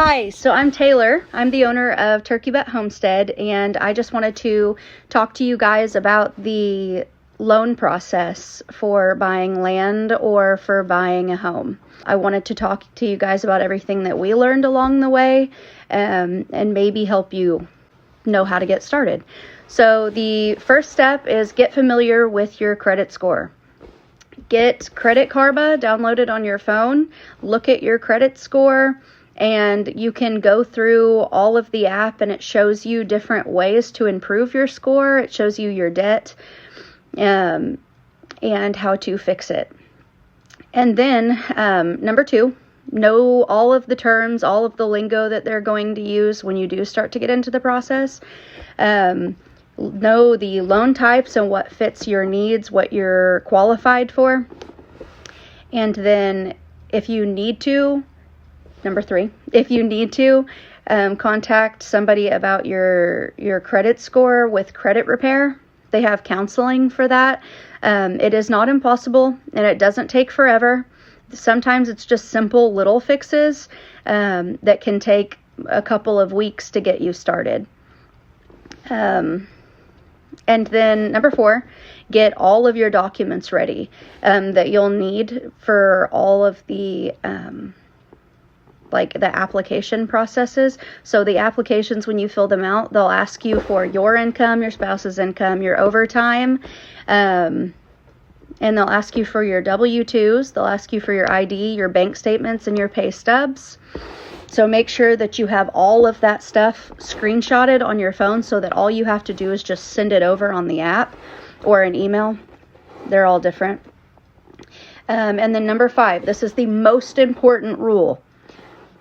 Hi, so I'm Taylor. I'm the owner of Turkey Butte Homestead, and I just wanted to talk to you guys about the loan process for buying land or for buying a home. I wanted to talk to you guys about everything that we learned along the way, and maybe help you know how to get started. So the first step is get familiar with your credit score. Get Credit Karma downloaded on your phone, look at your credit score, and you can go through all of the app and it shows you different ways to improve your score. It shows you your debt and how to fix it. And then number 2, know all of the terms, all of the lingo that they're going to use when you do start to get into the process. Know the loan types and what fits your needs, what you're qualified for. And then if you need to, number 3, if you need to, contact somebody about your credit score with Credit Repair. They have counseling for that. It is not impossible and it doesn't take forever. Sometimes it's just simple little fixes that can take a couple of weeks to get you started. And then number 4, get all of your documents ready that you'll need for all of the the application processes. So the applications, when you fill them out, they'll ask you for your income, your spouse's income, your overtime, and they'll ask you for your W-2s. They'll ask you for your ID, your bank statements, and your pay stubs. So make sure that you have all of that stuff screenshotted on your phone so that all you have to do is just send it over on the app or an email. They're all different. And then number 5, this is the most important rule.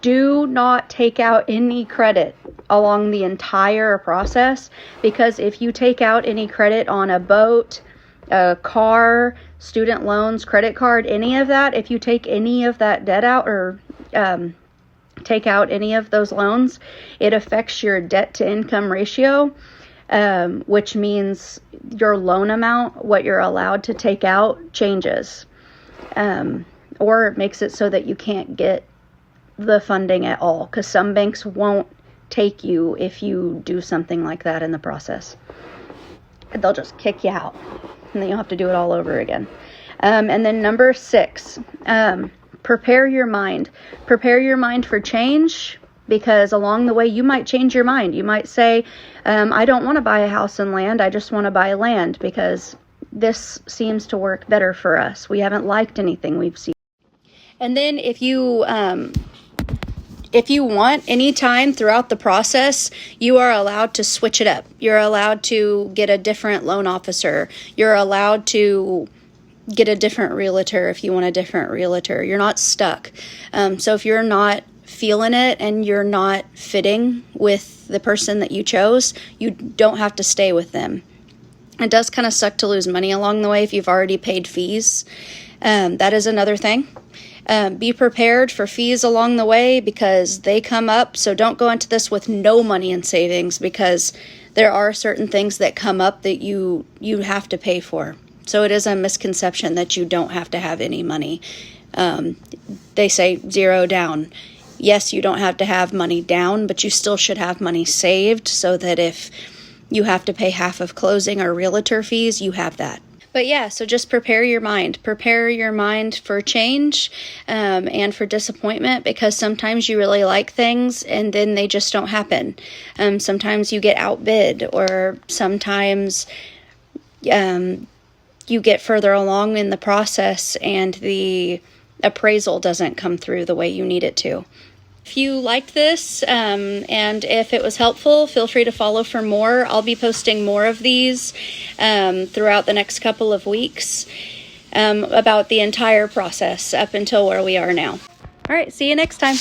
Do not take out any credit along the entire process, because if you take out any credit on a boat, a car, student loans, credit card, any of that, if you take any of that debt out or take out any of those loans, it affects your debt to income ratio, which means your loan amount, what you're allowed to take out, changes, or it makes it so that you can't get the funding at all, because some banks won't take you if you do something like that in the process. They'll just kick you out and then you'll have to do it all over again. And then number 6, prepare your mind. Prepare your mind for change, because along the way you might change your mind. You might say, I don't want to buy a house and land. I just want to buy land because this seems to work better for us. We haven't liked anything we've seen. And then if you want, any time throughout the process, you are allowed to switch it up. You're allowed to get a different loan officer. You're allowed to get a different realtor if you want a different realtor. You're not stuck. So if you're not feeling it and you're not fitting with the person that you chose, you don't have to stay with them. It does kind of suck to lose money along the way if you've already paid fees. That is another thing. Be prepared for fees along the way because they come up. So don't go into this with no money in savings, because there are certain things that come up that you have to pay for. So it is a misconception that you don't have to have any money. They say 0 down. Yes, you don't have to have money down, but you still should have money saved so that if you have to pay half of closing or realtor fees, you have that. But yeah, so just prepare your mind. Prepare your mind for change and for disappointment, because sometimes you really like things and then they just don't happen. Sometimes you get outbid, or sometimes you get further along in the process and the appraisal doesn't come through the way you need it to. If you liked this and if it was helpful, feel free to follow for more. I'll be posting more of these throughout the next couple of weeks about the entire process up until where we are now. All right, see you next time.